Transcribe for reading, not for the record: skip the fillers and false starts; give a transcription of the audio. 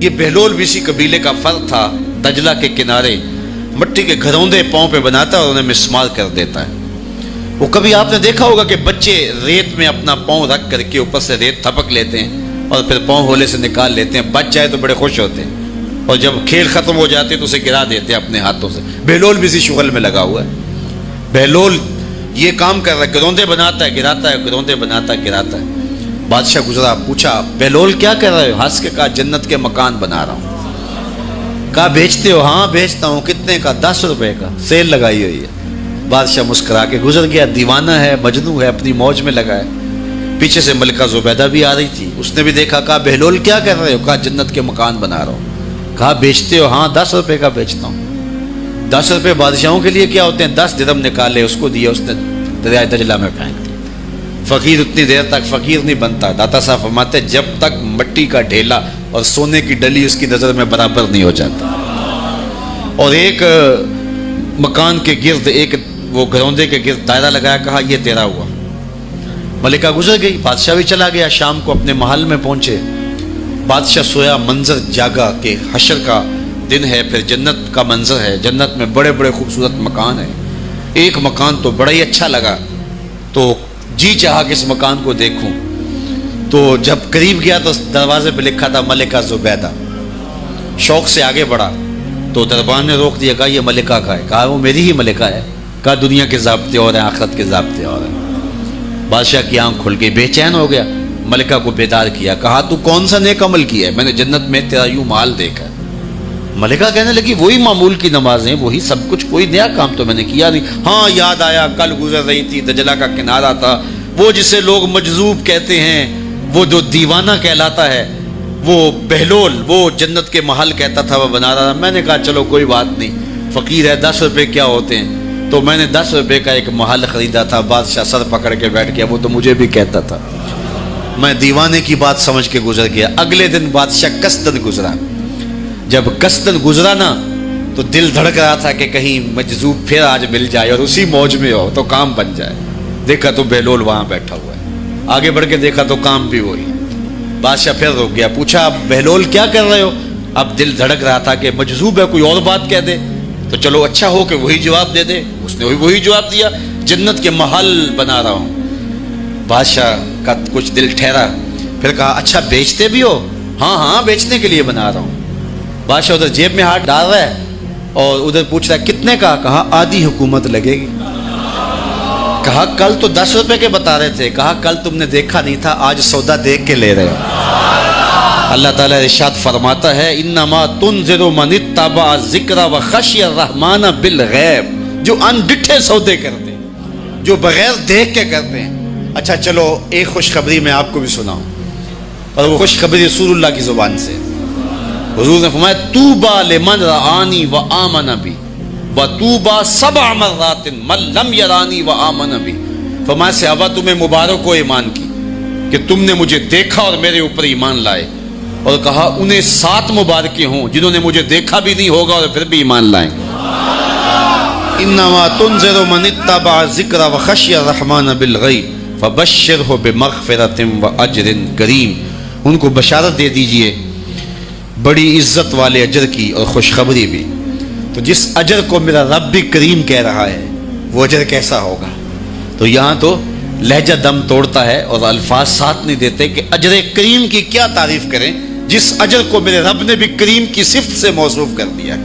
یہ بہلول بھی اسی قبیلے کا فرد تھا، دجلہ کے کنارے مٹی کے گھروندے پاؤں پہ بناتا ہے اور انہیں مسمار کر دیتا ہے۔ وہ کبھی آپ نے دیکھا ہوگا کہ بچے ریت میں اپنا پاؤں رکھ کر کے اوپر سے ریت تھپک لیتے ہیں اور پھر پاؤں ہولے سے نکال لیتے ہیں، بچ جائے تو بڑے خوش ہوتے ہیں، اور جب کھیل ختم ہو جاتے ہیں تو اسے گرا دیتے ہیں اپنے ہاتھوں سے۔ بہلول بھی اسی شغل میں لگا ہوا ہے۔ بہلول یہ کام کر رہا ہے، گروندے بناتا ہے گراتا ہے، گروندے بناتا ہے گراتا ہے۔ بادشاہ گزرا، پوچھا بہلول کیا کر رہے ہو؟ ہنس کے کہا جنت کے مکان بنا رہا ہوں۔ کہا بیچتے ہو؟ ہاں بیچتا ہوں۔ کتنے کا؟ 10 روپے کا، سیل لگائی ہوئی ہے۔ بادشاہ مسکرا کے گزر گیا، دیوانہ ہے، مجنوں ہے، اپنی موج میں لگا ہے۔ پیچھے سے ملکہ زبیدہ بھی آ رہی تھی، اس نے بھی دیکھا، کہا بہلول کیا کر رہے ہو؟ کہا جنت کے مکان بنا رہا ہوں۔ کہا بیچتے ہو؟ ہاں 10 روپے کا بیچتا ہوں۔ 10 روپے بادشاہوں کے لیے کیا ہوتے ہیں؟ 10 درہم نکالے، اس کو دیے، اس نے دریائے دجلہ میں پھینک دی۔ فقیر اتنی دیر تک فقیر نہیں بنتا، داتا صاحب فرماتے جب تک مٹی کا ڈھیلا اور سونے کی ڈلی اس کی نظر میں برابر نہیں ہو جاتا۔ اور ایک مکان کے گرد، ایک وہ گھروندے کے گرد دائرہ لگایا، کہا یہ تیرا ہوا۔ ملکہ گزر گئی، بادشاہ بھی چلا گیا۔ شام کو اپنے محل میں پہنچے، بادشاہ سویا، منظر جاگا کہ حشر کا دن ہے، پھر جنت کا منظر ہے، جنت میں بڑے بڑے خوبصورت مکان ہیں۔ ایک مکان تو بڑا ہی اچھا لگا، تو جی چاہا کہ اس مکان کو دیکھوں۔ تو جب قریب گیا تو دروازے پہ لکھا تھا ملکہ زبیدہ۔ شوق سے آگے بڑھا تو دربان نے روک دیا، کہا یہ ملکہ کا ہے؟ کہا وہ میری ہی ملکہ ہے۔ کہا دنیا کے ضابطے اور ہیں، آخرت کے ضابطے اور ہیں۔ بادشاہ کی آنکھ کھل گئی، بے چین ہو گیا، ملکہ کو بیدار کیا، کہا تو کون سا نیک عمل کیا ہے؟ میں نے جنت میں تیرا یوں مال دیکھا۔ ملکہ کہنے لگی وہی معمول کی نمازیں، وہی سب کچھ، کوئی نیا کام تو میں نے کیا نہیں۔ ہاں یاد آیا، کل گزر رہی تھی، دجلہ کا کنارہ تھا، وہ جسے لوگ مجذوب کہتے ہیں، وہ جو دیوانہ کہلاتا ہے، وہ بہلول، وہ جنت کے محل کہتا تھا وہ بنا رہا تھا۔ میں نے کہا چلو کوئی بات نہیں، فقیر ہے، 10 روپے کیا ہوتے ہیں؟ تو میں نے 10 روپے کا ایک محل خریدا تھا۔ بادشاہ سر پکڑ کے بیٹھ گیا، وہ تو مجھے بھی کہتا تھا۔ میں دیوانے کی بات سمجھ کے گزر گیا۔ اگلے دن بادشاہ قصدن گزرا۔ جب قصدن گزرا نا تو دل دھڑک رہا تھا کہ کہیں مجذوب پھر آج مل جائے اور اسی موج میں ہو تو کام بن جائے۔ دیکھا تو بہلول وہاں بیٹھا ہوا ہے، آگے بڑھ کے دیکھا تو کام بھی وہی۔ بادشاہ پھر رک گیا، پوچھا بہلول کیا کر رہے ہو؟ اب دل دھڑک رہا تھا کہ مجذوب ہے، کوئی اور بات کہہ دے تو چلو اچھا ہو کہ وہی جواب دے دے۔ اس نے وہی جواب دیا، جنت کے محل بنا رہا ہوں۔ بادشاہ کا کچھ دل ٹھہرا، پھر کہا اچھا بیچتے بھی ہو؟ ہاں ہاں بیچنے کے لیے بنا رہا ہوں۔ بادشاہ ادھر جیب میں ہاتھ ڈال رہا ہے اور ادھر پوچھ رہا ہے کتنے کا؟ کہا آدھی حکومت لگے گی۔ کہا کل تو 10 روپے کے بتا رہے تھے۔ کہا کل تم نے دیکھا نہیں تھا، آج سودا دیکھ کے لے رہے ہو۔ اللہ تعالیٰ ارشاد فرماتا ہے انما تنذر من اتبع ذکر وخشی الرحمن بالغیب، جو ان ڈٹھے سودے کرتے ہیں، جو بغیر دیکھ کے کرتے ہیں۔ اچھا چلو ایک خوشخبری میں آپ کو بھی سناؤں، اور وہ خوشخبری رسول اللہ کی زبان سے۔ حضور نے فرمایا طوبی لمن رآنی وآمن بی وطوبی 7 مرات من لم یرانی وآمن بی۔ فرمایا صحابہ تمہیں مبارک ہو ایمان کی کہ تم نے مجھے دیکھا اور میرے اوپر ایمان لائے، اور کہا انہیں 7 مبارکیں ہوں جنہوں نے مجھے دیکھا بھی نہیں ہوگا اور پھر بھی ایمان لائیں گے۔ انما تنذر من اتبع ذکر وخشی الرحمن بالغیب فبشرہ بمغفرۃ واجر کریم۔ ان کو بشارت دے دیجئے بڑی عزت والے اجر کی اور خوشخبری بھی۔ تو جس اجر کو میرا رب بھی کریم کہہ رہا ہے وہ اجر کیسا ہوگا؟ تو یہاں تو لہجہ دم توڑتا ہے اور الفاظ ساتھ نہیں دیتے کہ اجر کریم کی کیا تعریف کریں جس اجر کو میرے رب نے بھی کریم کی صفت سے موصوف کر دیا۔